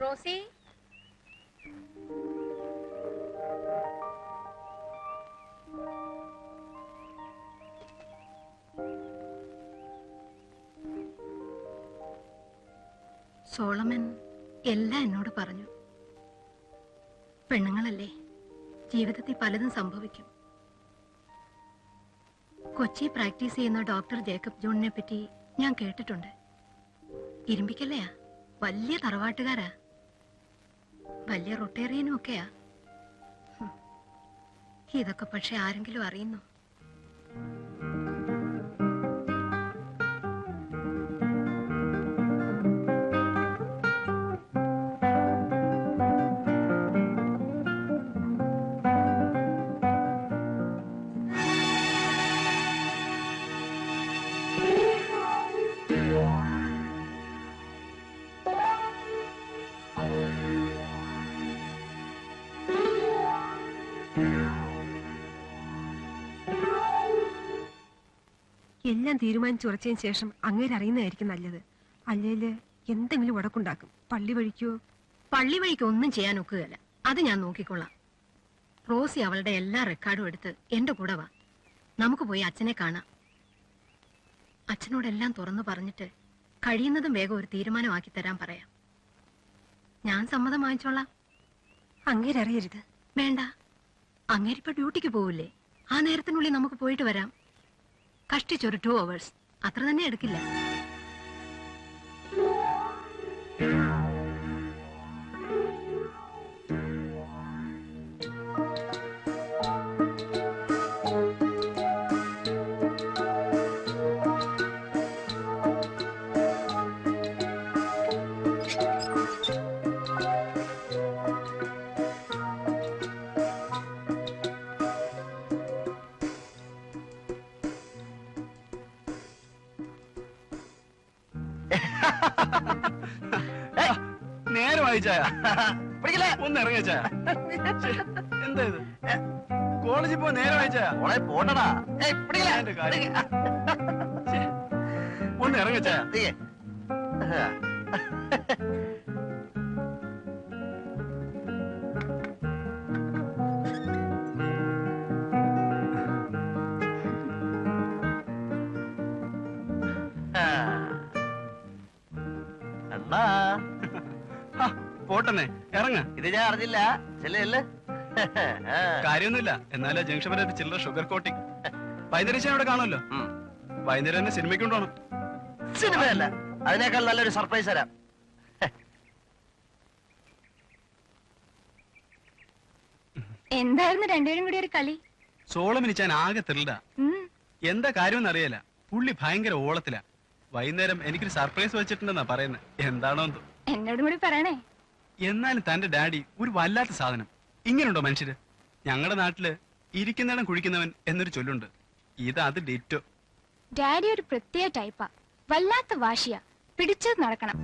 Rossi, Solomon എല്ലാം എന്നോട് പറഞ്ഞു. പെണ്ണുങ്ങളല്ലേ, ജീവിതത്തിൽ പലതും സംഭവിക്കും. കൊച്ചി പ്രാക്ടീസ് ചെയ്യുന്ന ഡോക്ടർ ജേക്കബ് ജോണിനെ പറ്റി ഞാൻ കേട്ടിട്ടുണ്ട്. ഇരുമ്പിക്കല്ലയാ, വലിയ തറവാട്ടുകാരാ, വലിയ റൊട്ടേറിയനും ഒക്കെയാ. ഇതൊക്കെ പക്ഷെ ആരെങ്കിലും അറിയുന്നു? എല്ലാം തീരുമാനിച്ചുറച്ചതിന് ശേഷം അങ്ങേര് അറിയുന്നതായിരിക്കും നല്ലത്. അല്ലേല് എന്തെങ്കിലും ഉടക്കുണ്ടാക്കും. പള്ളി വഴിക്കോ ഒന്നും ചെയ്യാൻ ഒക്കുകയല്ല. അത് ഞാൻ നോക്കിക്കൊള്ളാം. റോസി അവളുടെ എല്ലാ റെക്കോർഡും എടുത്ത് എന്റെ കൂടെ വാ. നമുക്ക് പോയി അച്ഛനെ കാണാം. അച്ഛനോടെല്ലാം തുറന്നു പറഞ്ഞിട്ട് കഴിയുന്നതും വേഗം ഒരു തീരുമാനമാക്കി തരാൻ പറയാം. ഞാൻ സമ്മതം വാങ്ങിച്ചോളാം. അങ്ങേരറിയരുത്. വേണ്ട, അങ്ങേരിപ്പോ ഡ്യൂട്ടിക്ക് പോവില്ലേ? ആ നേരത്തിനുള്ളിൽ നമുക്ക് പോയിട്ട് വരാം. കഷ്ടിച്ചൊരു 2 hours, അത്ര തന്നെ എടുക്കില്ല. നേരെ വായിച്ചായ ഒന്ന് ഇറങ്ങിയ എന്താ ഇത്? കോളേജിൽ പോ, നേരെ വായിച്ചായ പോട്ടടാ. ഒന്ന് ഇറങ്ങിച്ചായ. അണ്ണാ പോട്ടെന്നെ, ഇറങ്ങ. ഇത് ഞാൻ അറിഞ്ഞില്ല. ചെല്ലേ കാര്യമൊന്നുമില്ല. എന്നാലും ജംഗ്ഷൻ വരെ ചില്ലറ ഷുഗർ കോട്ടിങ്. വൈകുന്നേരം അവിടെ കാണുമല്ലോ. വൈകുന്നേരം തന്നെ സിനിമയ്ക്ക് കൊണ്ടുപോകണം. സിനിമയല്ല, അതിനേക്കാൾ നല്ലൊരു സർപ്രൈസ് തരാം. എന്തായിരുന്നു രണ്ടുപേരും കൂടി ഒരു കളി? സോളമിനിച്ചാൻ ആകെ ത്രില്ഡാ. എന്താ കാര്യമെന്ന് അറിയില്ല. പുള്ളി ഭയങ്കര ഓളത്തിലാ. വൈകുന്നേരം എനിക്കൊരു സർപ്രൈസ് വെച്ചിട്ടുണ്ടെന്നാ പറയുന്നത്. എന്താണോ എന്തോ. എന്നോടും കൂടി പറയണേ. എന്നാലും തന്റെ ഡാഡി ഒരു വല്ലാത്ത സാധനം. ഇങ്ങനെയുണ്ടോ മനുഷ്യര്? ഞങ്ങളുടെ നാട്ടില് ഇരിക്കുന്നിടം കുഴിക്കുന്നവൻ എന്നൊരു ചൊല്ലുണ്ട്. അത് ഡിറ്റോ. ഡാഡി ഒരു പ്രത്യേക ടൈപ്പാ. വല്ലാത്ത വാശിയാ. പിടിച്ചത് നടക്കണം.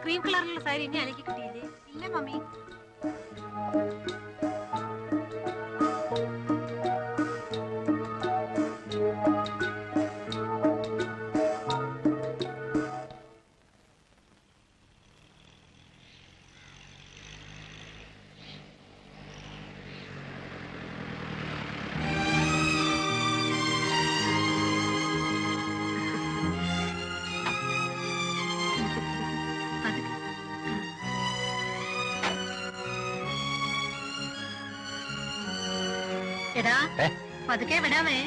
ക്രീം കളറിലുള്ള സാരി ഇനി എനിക്ക് കിട്ടിയില്ലേ? ഇല്ല മമ്മി. എടാ, പതുക്കെ വിടാമേ.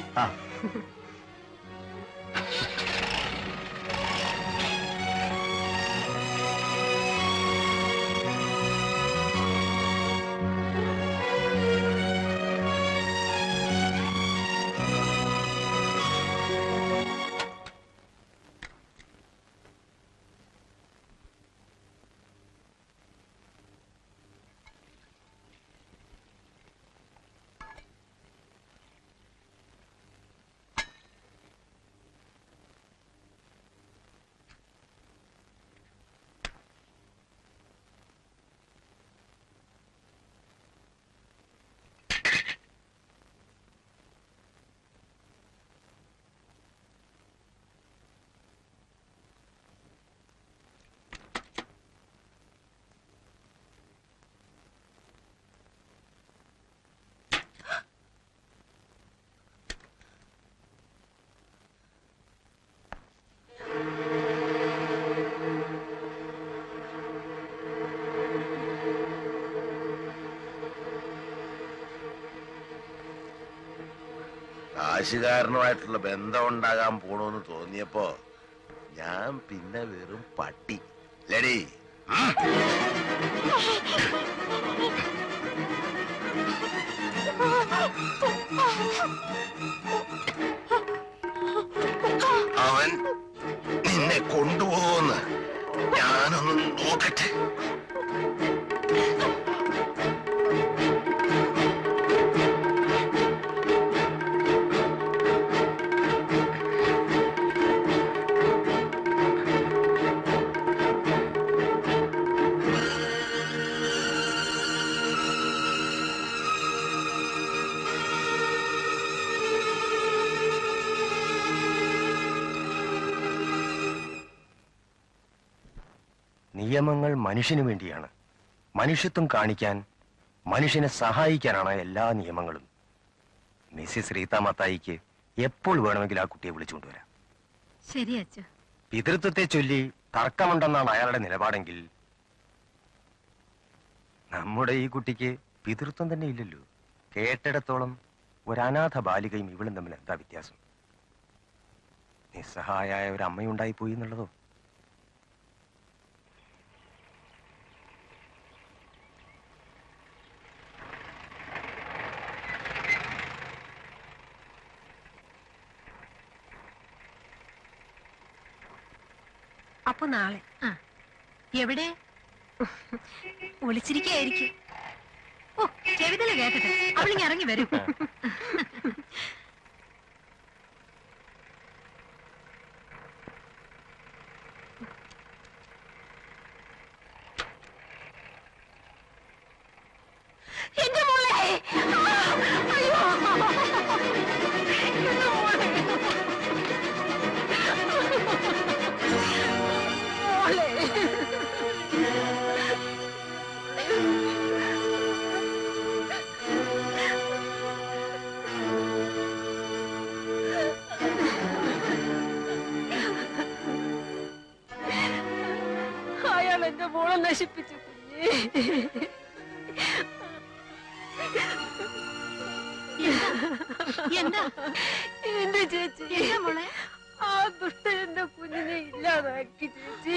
കാശുകാരനുമായിട്ടുള്ള ബന്ധം ഉണ്ടാകാൻ പോണോന്ന് തോന്നിയപ്പോ ഞാൻ പിന്നെ വെറും പട്ടി ലേഡി. അവൻ നിന്നെ കൊണ്ടുപോകുന്ന ഞാനൊന്ന് നോക്കട്ടെ. നിയമങ്ങൾ മനുഷ്യന് വേണ്ടിയാണ്. മനുഷ്യത്വം കാണിക്കാൻ, മനുഷ്യനെ സഹായിക്കാനാണ് എല്ലാ നിയമങ്ങളും. മിസ്സിസ് റീത്ത മത്തായിക്ക് എപ്പോൾ വേണമെങ്കിലും ആ കുട്ടിയെ വിളിച്ചുകൊണ്ടുവരാം. ശരി അച്ഛ. പിതൃത്വത്തെ ചൊല്ലി തർക്കമുണ്ടെന്നാണ് അയാളുടെ നിലപാടെങ്കിൽ നമ്മുടെ ഈ കുട്ടിക്ക് പിതൃത്വം തന്നെ ഇല്ലല്ലോ. കേട്ടിടത്തോളം ഒരു അനാഥ ബാലികയും ഇവളും തമ്മിൽ എന്താ വ്യത്യാസം? നിസ്സഹായായ ഒരു അമ്മയുണ്ടായി പോയി എന്നുള്ളതോ? അപ്പൊ നാളെ എവിടെ? ഒളിച്ചിരിക്കായിരിക്കും. ഓ, ചെവിതല കേക്കട്ടെ, അവളിങ്ങ ഇറങ്ങി വരും. എന്റെ മോളെ! അയ്യോ! എന്റെ മോളെ! മോളെ! അയാൾ എന്റെ മോളെ നശിപ്പിച്ചു. എന്താ എന്റെ ചേച്ചി, എന്താ മോളെ? ആ ദുഷ്ടൻ എന്റെ കുഞ്ഞിനെ ഇല്ലാതാക്കി ചേച്ചി.